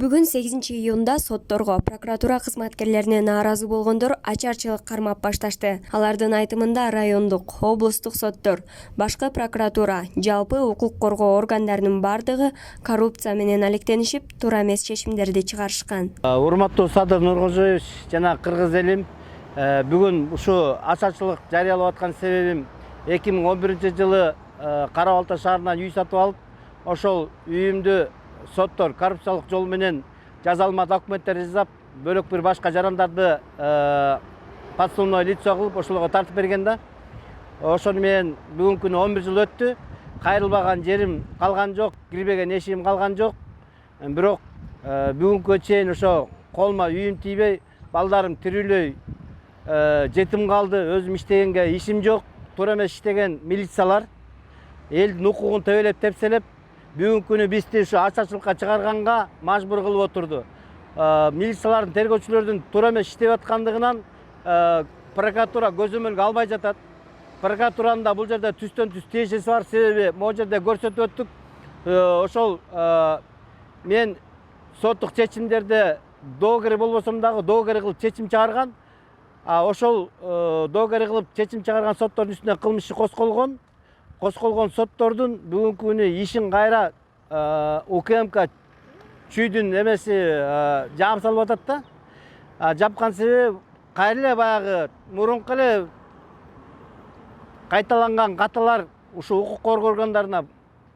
Бүгүн 8-июнда сотторго прокуратура кызматкерлерине нааразы болгондор ачарчылык кармап башташты. Алардын айтымында райондук, облустук соттор, башкы прокуратура, жалпы укук коргоо органдарынын бардыгы коррупция менен алектенишип, туура эмес чечимдерди чыгарышкан. Урматтуу Садыр Нуркожоевич жана кыргыз элим, бүгүн ушу ачарчылык жарыялап аткан себебим 2011-жылы Кара Балта шаарынан үй сатып алып, ошол үйүмдү соттор коррупциялык жол менен жазалма документтер жасап, бөлөк бир башка жарандарды подсудное лицо кылып ошолорго тартып берген да. Ошону менен бүгүнкү күнү 11 жыл өттү. Кайрылбаган жерим калган жок, кирбеген эшигим калган жок. Бирок бүгүнкү чейин ошо колума үйүм тийбей, балдарым тирүүлөй жетим калды. Өзүм иштегенге ишим жок. Туура эмес иштеген милициялар элдин укугун төбөлөп тепселеп, бүгүнкү күнү бизди ушу ачарчылыкка чыгарганга мажбур кылып отурду. Милициялардын, тергөөчүлөрдүн туура эмес иштеп аткандыгынан прокуратура көзөмөлгө албай жатат. Прокуратуранын да бул жерде түстөн түз тиешеси бар, себеби могу жерде көрсөтүп өттүк. Ошол мен соттук чечимдерде доогер болбосом дагы доогер кылып чечим чыгарган. Ошол доогер кылып чечим чыгарган соттордун үстүнө кылмыш иши козголгон соттордун бүгүнкү күнү ишин кайра УКМК чүйдүн эмеси жаап салып атат да. Жапкан себеби кайра эле баягы мурунку эле кайталанган каталар ушу укук коргоо органдарына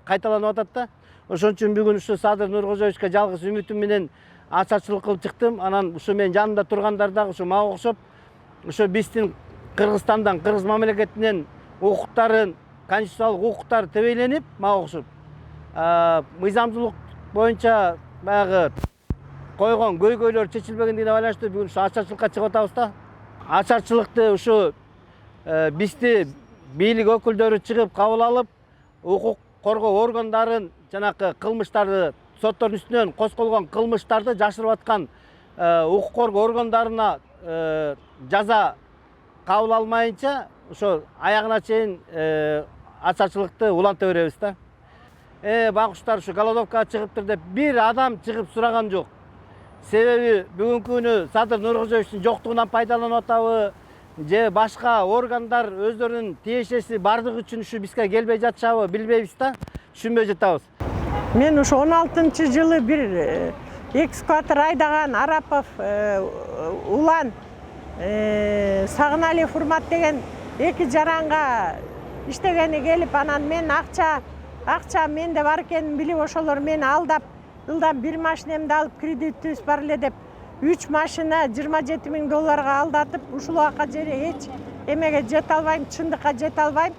кайталанып атат да. Ошон үчүн бүгүн ушу Садыр Нуркожоевичке жалгыз үмүтүм менен ачарчылык кылып чыктым. Анан ушу менин жанымда тургандар дагы ушу мага окшоп, ушу биздин Кыргызстандан, кыргыз мамлекетинен укуктарын, конституциялык укуктар тебейленип, мага окшоп, мыйзамдуулук боюнча баягы койгон көйгөйлөр чечилбегендигине байланыштуу бүгүн ушу ачарчылыкка чыгып атабыз да. Ачарчылыкты ушу бизди бийлик өкүлдөрү чыгып кабыл алып, укук коргоо органдарын жанакы кылмыштарды, соттордун үстүнөн козголгон кылмыштарды жашырып аткан укук коргоо органдарына жаза кабыл алмайынча ошо аягына чейин ачарчылыкты уланта беребиз да. Байкуштар ушу голодовкага чыгыптыр деп бир адам чыгып сураган жок. Себеби бүгүнкү күнү Садыр Нуркожоевичтин жоктугунан пайдаланып атабы, же башка органдар өздөрүнүн тиешеси бардыгы үчүн ушу бизге келбей жатышабы билбейбиз да, түшүнбөй жатабыз. Мен ушу 16-жылы бир экскаватор айдаган Арапов Улан, Сагыналиев Урмат деген эки жаранга иштегени келип, анан мен акча менде бар экенин билип, ошолор мени алдап, ылдам бир машинемди алып, кредитибиз бар эле деп 3 машина $27 000 алдатып, ушул убакка эч эмеге жете албайм, чындыкка жете албайм.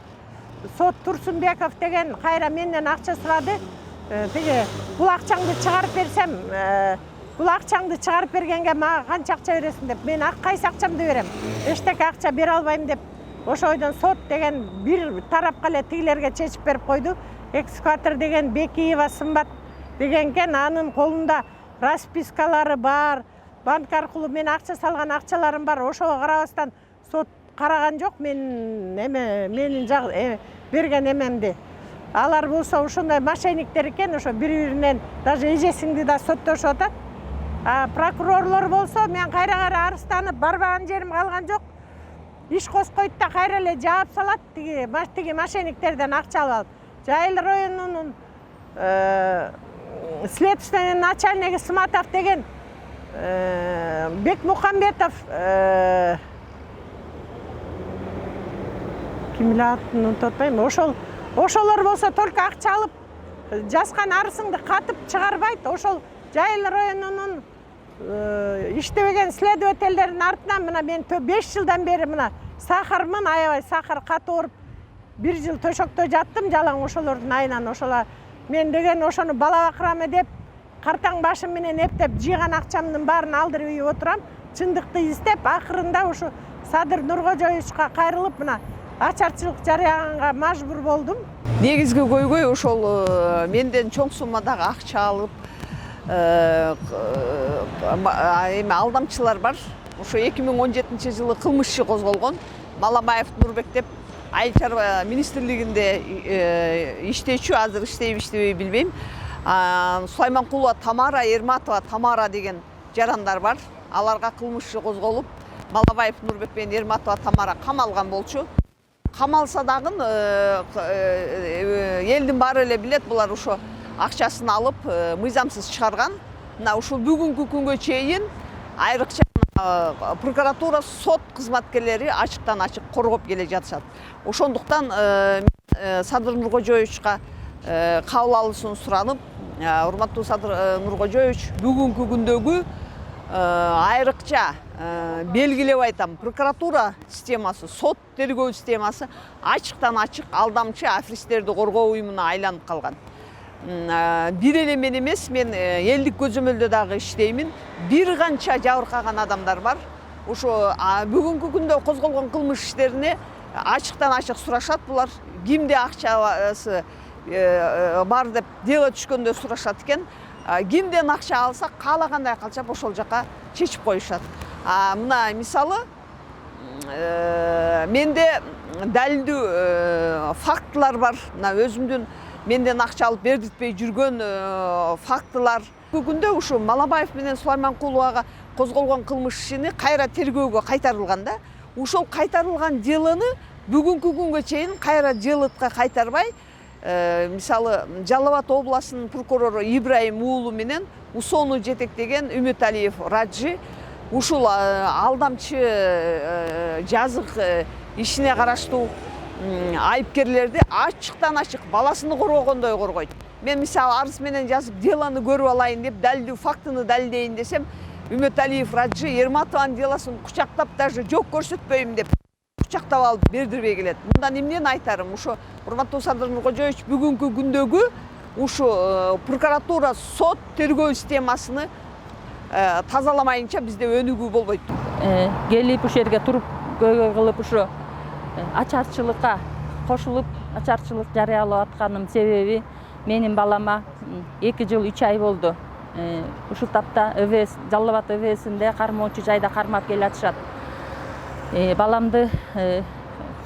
Сот Турсунбеков деген кайра менден акча сурады. Тиги бул акчаңды чыгарып берсем, бул акчаңды чыгарып бергенге мага канча акча бересиң деп, мен кайсы акчамды берем, эчтеке акча бере албайм деп, ошойдон сот деген бир тарапка эле тигилерге чечип берип койду. Экскаватор деген Бекиева Сымбат деген экен, анын колунда распискалары бар, банк аркылуу мен акча салган акчаларым бар. Ошого карабастан сот караган жок менин берген эмемди. Алар болсо ушундай мошенниктер экен, ошо бири-биринен даже эжесиңди да соттошуп атат. Прокурорлор болсо мен кайра арызданып, барбаган жерим калган жок. Иш козгойт да кайра эле жаап салат, тиги мошенниктерден акча алып. Жайыл районунун следственный начальниги Сматов деген Бекмухамбетов ким эле атын унутуп атпайм. Ошолор болсо только акча алып, жазган арызыңды катып чыгарбайт. Ошол Жайыл районунун иштебеген следовательдердин артынан мына мен 5 жылдан бери мына сахармын, аябай сахар катып ооруп 1 жыл төшөктө жаттым жалаң ошолордун айынан. Ошола мен деген ошону бала бакырам деп картаң башым менен эптеп жыйган акчамдын баарын алдырып үйүп отурам. Чындыкты издеп, акырында ушу Садыр Нуркожоевичке кайрылып мына ачарчылык жарыяганга мажбур болдум. Негизги көйгөй ошол менден чоң суммадагы акча алып, алдамчылар бар. Ошо 2017-жылы кылмыш иши козголгон. Маламаев Нурбек деп айыл чарба министрлигинде иштечү, азыр иштейби иштебей билбейм. Сулайманкулова Тамара, Ерматова Тамара деген жарандар бар. Аларга кылмыш иши козголуп, Малабаев Нурбек менен Ерматова Тамара камалган болчу. Камалса дагы элдин баары эле билет, булар ошо акчасын алып мыйзамсыз чыгарган. Мына ушул бүгүнкү күнгө чейин айрыкча прокуратура, сот кызматкерлери ачыктан ачык коргоп келе жатышат. Ошондуктан Садыр Нуркожоевичка кабыл алуусун суранып, урматтуу Садыр Нуркожоевич бүгүнкү күндөгү айрыкча белгилеп айтам, прокуратура системасы, сот тергөө системасы ачыктан ачык алдамчы аферисттерди коргоо уюмуна айланып калган. Бир эле мен эмес, мен элдик көзөмөлдө дагы иштеймин. Бир канча жабыркаган адамдар бар. Ошо бүгүнкү күндө козголгон кылмыш иштерине ачыктан ачык сурашат булар. Кимде акчасы бар деп дело түшкөндө сурашат экен. Кимден акча алса, каалагандай калчап ошол жака чечип коюшат. Мына мисалы менде далилдүү фактылар бар. Мына өзүмдүн менден акча алып бердиртпей жүргөн фактылар. Бүгүндө ушу Малабаев менен Сулайманкуловага козголгон кылмыш ишини кайра тергөөгө кайтарылган да. Ушул кайтарылган делону бүгүнкү күнгө чейин кайра делотко кайтарбай, мисалы Жалал Абад областынын прокурору Ибраим уулу менен Усону жетектеген Үмөталиев Раджи ушул алдамчы жазык ишине караштуу айыпкерлерди ачыктан ачык баласыны коргогондой коргойт. Мен мисалы арыз менен жазып делону көрүп алайын деп, далилдүү фактыны далилдейин десем, Үмөталиев Раджи Ерматованын делосын кучактап, даже жок көрсөтпөйм деп кучактап алып бердирбей келет. Мындан эмнени айтарым? Ушу урматтуу Садыр Нуркожоевич бүгүнкү күндөгү ушу прокуратура, сот тергөө системасыны тазаламайынча бизде өнүгүү болбойт. Келип ушул жерге туруп көйгөй кылып ушу ачарчылыкка кошулуп, ачарчылык жарыялап атканым себеби менин балама 2 жыл 3 ай болду. Ушул тапта ÖVS, Жалал Абад ÖVS'инде кармоочу жайда кармап келатышат. Баламды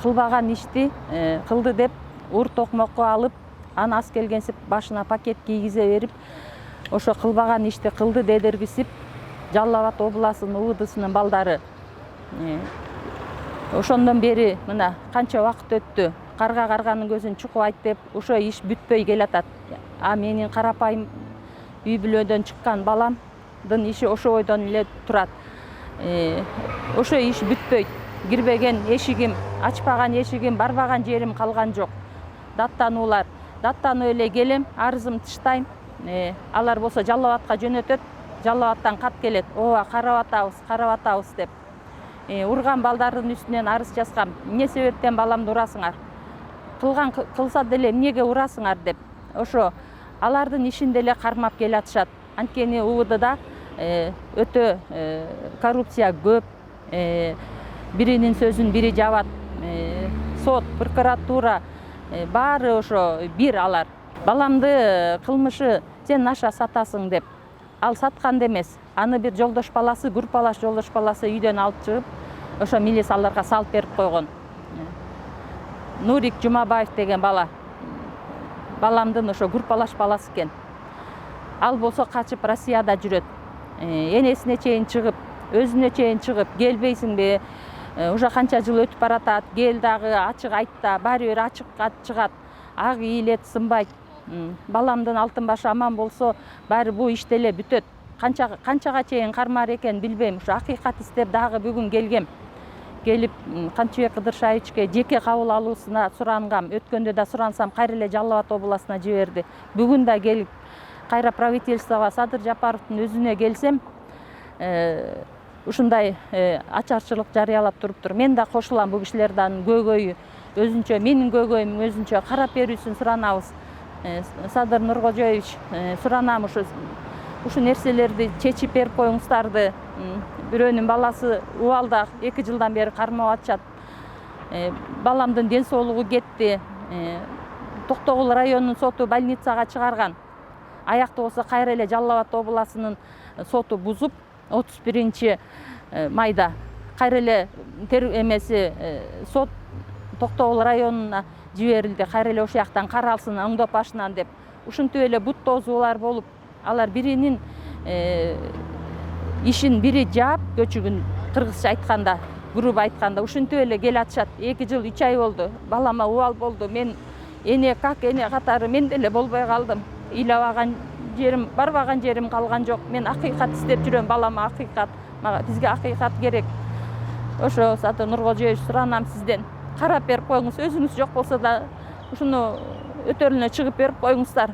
кылбаган ишти кылды деп ур токмокко алып, аны аз келгенсип башына пакет кийгизе берип, ошо кылбаган ишти кылды дедиргисип, Жалал Абад областынын УВДсынын балдары ошондон бери мына канча убакыт өттү. Карга карганын көзүн чукуп айт деп, ошо иш бүтпөй келатат. Менин карапайым үй бүлөдөн чыккан баламдын иши ошо бойдон эле турат. Ошо иш бүтпөйт. Кирбеген эшигим, ачпаган эшигим, барбаган жерим калган жок. Даттануулар. Даттанып эле келем, арызым тыштайм. Алар болсо Жалал Абадка жөнөтөт. Жалал Абадтан кат келет. Ооба, карап атабыз деп. Урган балдардын үстүнөн арыз жазгам. Эмне себептен баламды урасыңар? Кылса деле эмнеге урасыңар деп. Ошо алардын ишин деле кармап келатышат. Анткени УВДда өтө коррупция көп. Биринин сөзүн бири жабат. Сот, прокуратура баары ошо бир алар. Баламды кылмышы сен наша сатасың деп. Ал саткан эмес. Аны бир жолдош баласы, группалаш жолдош баласы үйдөн алып чыгып, ошо милиция аларга салып берип койгон. Нурик Жумабаев деген бала. Баламдын ошо группалаш баласы экен. Ал болсо качып Россияда жүрөт. Энесине чейин чыгып, өзүнө чейин чыгып, келбейсиңби? Уже канча жыл өтүп баратат, кел дагы ачык айтта, баары бир ачык чыгат. Ак ийилет, сынбайт. Баламдын алтын башы аман болсо, баары бул иште эле бүтөт. Канчага чейин кармар экен билбейм. Ушу акыйкат издеп дагы бүгүн келгем. Келип Канчыбек Кыдыршаевичке жеке кабыл алуусуна сурангам. Өткөндө да сурансам, кайра эле Жалал Абад областына жиберди. Бүгүн да келип кайра правительствого Садыр Жапаровдун өзүнө келсем, ушундай ачарчылык жарыялап туруптур. Мен да кошулам бул кишилердин көйгөйү өзүнчө, менин көйгөйүм өзүнчө карап берүүсүн суранабыз. Садыр Нуркожоевич суранам ушу нерселерди чечип берип коюңуздарды. Бирөөнүн баласы убалда 2 жылдан бери кармап атышат. Баламдын ден соолугу кетти. Токтогул районунун соту больницага чыгарган. Аякты болсо кайра эле Жалал Абад областынын соту бузуп 31 майда кайра эле сот Токтогул районуна жиберилди, кайра эле ошол жактан каралсын оңдоп башынан деп. Ушинтип эле бут тозуулар болуп, алар биринин ишин бири жаап, көчүгүн кыргызча айтканда, груб айтканда ушинтип эле келатышат. 2 жыл 3 ай болду. Балама убал болду. Мен эне катары мен деле болбой калдым. Ыйлабаган жерим, барбаган жерим калган жок. Мен акыйкат издеп жүрөм, балама акыйкат. Бизге акыйкат керек. Ошо Саты Нуркожоевич, суранам сизден. Карап берип коюңуз. Өзүңүз жок болсо да ушуну өтөлүнө чыгып берип коюңуздар.